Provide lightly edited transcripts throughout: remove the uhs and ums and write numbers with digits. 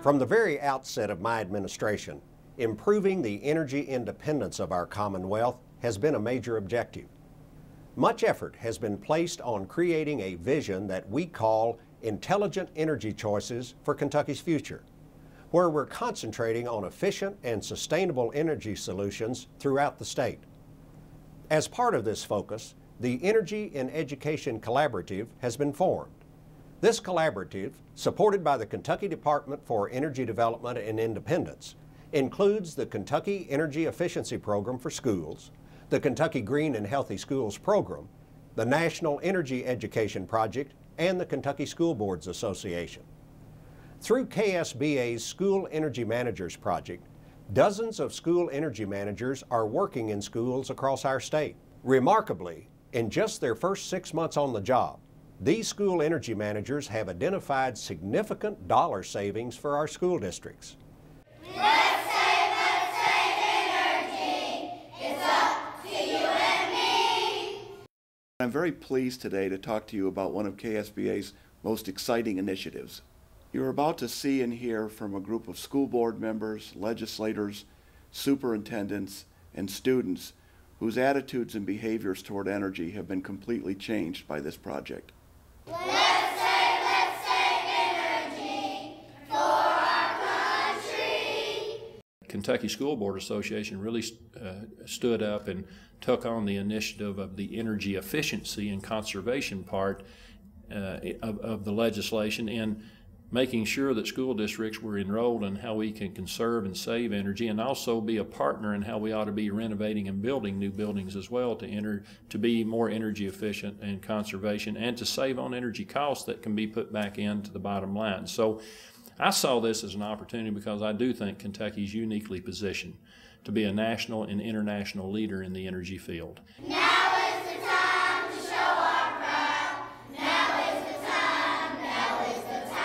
From the very outset of my administration, improving the energy independence of our Commonwealth has been a major objective. Much effort has been placed on creating a vision that we call Intelligent Energy Choices for Kentucky's Future, where we're concentrating on efficient and sustainable energy solutions throughout the state. As part of this focus, the Energy in Education Collaborative has been formed. This collaborative, supported by the Kentucky Department for Energy Development and Independence, includes the Kentucky Energy Efficiency Program for Schools, the Kentucky Green and Healthy Schools Program, the National Energy Education Project, and the Kentucky School Boards Association. Through KSBA's School Energy Managers Project, dozens of school energy managers are working in schools across our state. Remarkably, in just their first 6 months on the job, these school energy managers have identified significant dollar savings for our school districts. Let's save energy. It's up to you and me. I'm very pleased today to talk to you about one of KSBA's most exciting initiatives. You're about to see and hear from a group of school board members, legislators, superintendents, and students whose attitudes and behaviors toward energy have been completely changed by this project. Let's save energy for our country. Kentucky School Board Association really stood up and took on the initiative of the energy efficiency and conservation part of the legislation in making sure that school districts were enrolled in how we can conserve and save energy, and also be a partner in how we ought to be renovating and building new buildings as well to be more energy efficient and conservation, and to save on energy costs that can be put back into the bottom line. So I saw this as an opportunity because I do think Kentucky is uniquely positioned to be a national and international leader in the energy field. Now is the time to show our pride. Now is the time. Now is the time.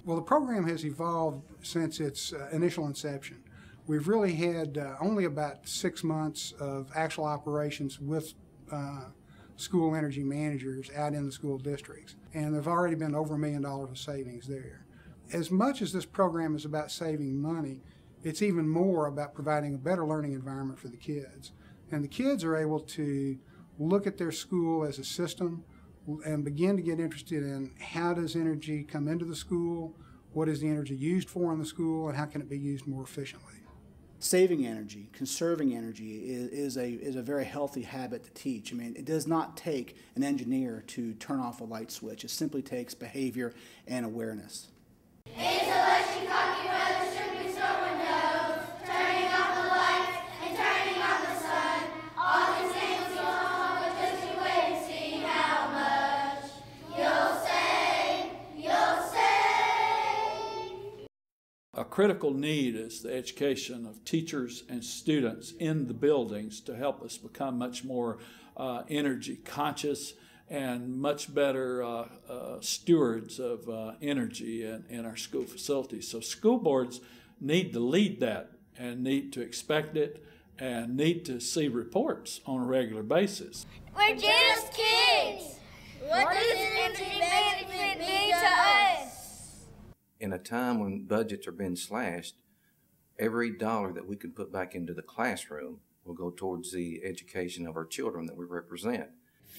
Well, the program has evolved since its initial inception. We've really had only about 6 months of actual operations with school energy managers out in the school districts, and there've already been over $1 million of savings there. As much as this program is about saving money, it's even more about providing a better learning environment for the kids. And the kids are able to look at their school as a system and begin to get interested in how does energy come into the school, what is the energy used for in the school, and how can it be used more efficiently. Saving energy, conserving energy is a very healthy habit to teach. I mean, it does not take an engineer to turn off a light switch. It simply takes behavior and awareness. Insulation, caulking weather, stripping store windows, turning off the lights and turning on the sun. All these things you'll home, but just you wait and see how much you'll save. You'll save. A critical need is the education of teachers and students in the buildings to help us become much more energy conscious and much better stewards of energy in our school facilities. So school boards need to lead that and need to expect it and need to see reports on a regular basis. We're just kids. What does energy management mean to us? In a time when budgets are being slashed, every dollar that we can put back into the classroom will go towards the education of our children that we represent.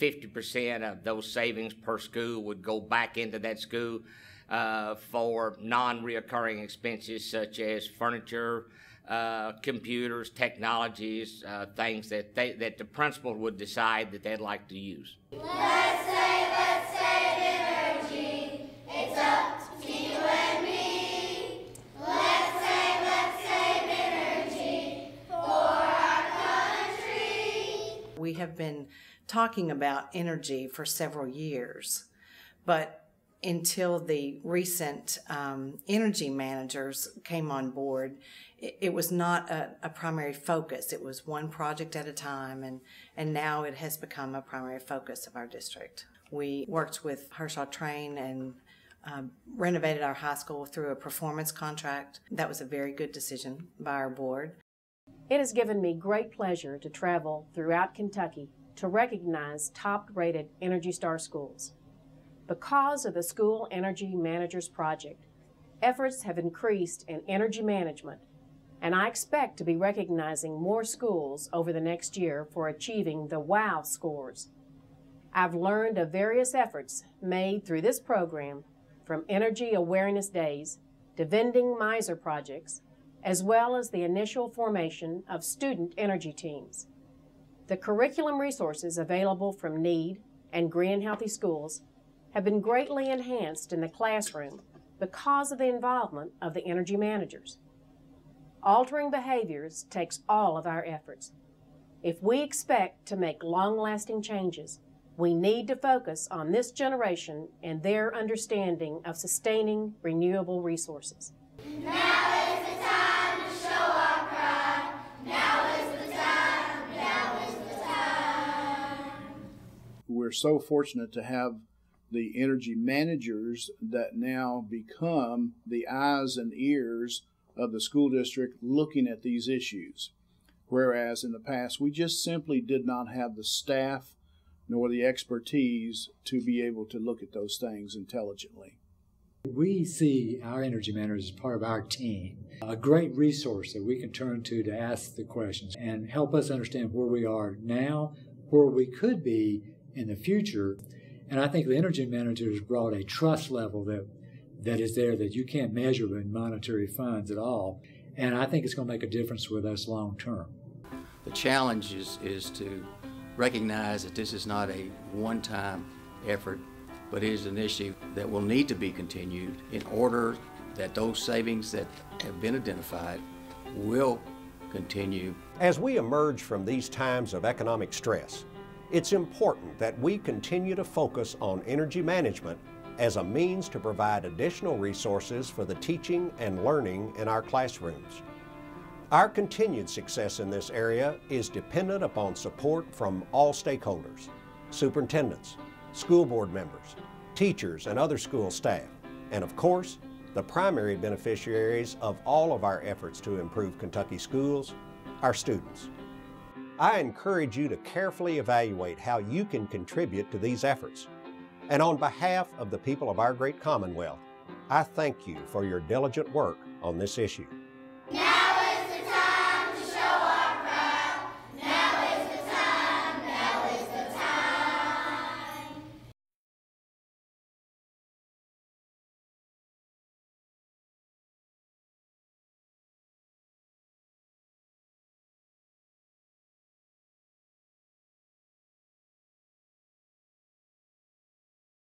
50% of those savings per school would go back into that school for non-reoccurring expenses such as furniture, computers, technologies, things that the principal would decide that they'd like to use. Let's save energy. It's up to you and me. Let's save energy for our country. We have been talking about energy for several years, but until the recent energy managers came on board, it was not a primary focus. It was one project at a time, and now it has become a primary focus of our district. We worked with Hershaw Train and renovated our high school through a performance contract. That was a very good decision by our board. It has given me great pleasure to travel throughout Kentucky to recognize top-rated Energy Star schools. Because of the School Energy Managers Project, efforts have increased in energy management, and I expect to be recognizing more schools over the next year for achieving the WOW scores. I've learned of various efforts made through this program, from energy awareness days to vending miser projects, as well as the initial formation of student energy teams. The curriculum resources available from NEED and Green and Healthy Schools have been greatly enhanced in the classroom because of the involvement of the energy managers. Altering behaviors takes all of our efforts. If we expect to make long-lasting changes, we need to focus on this generation and their understanding of sustaining renewable resources. Now is the time to show our pride. Now is the time. Now is the time. We're so fortunate to have the energy managers that now become the eyes and ears of the school district looking at these issues. Whereas in the past, we just simply did not have the staff nor the expertise to be able to look at those things intelligently. We see our energy managers as part of our team, a great resource that we can turn to ask the questions and help us understand where we are now, where we could be in the future. And I think the energy managers brought a trust level that is there that you can't measure in monetary funds at all. And I think it's going to make a difference with us long term. The challenge is to recognize that this is not a one-time effort, but it is an initiative that will need to be continued in order that those savings that have been identified will continue. As we emerge from these times of economic stress, it's important that we continue to focus on energy management as a means to provide additional resources for the teaching and learning in our classrooms. Our continued success in this area is dependent upon support from all stakeholders: superintendents, school board members, teachers and other school staff, and of course, the primary beneficiaries of all of our efforts to improve Kentucky schools, our students. I encourage you to carefully evaluate how you can contribute to these efforts. And on behalf of the people of our great Commonwealth, I thank you for your diligent work on this issue.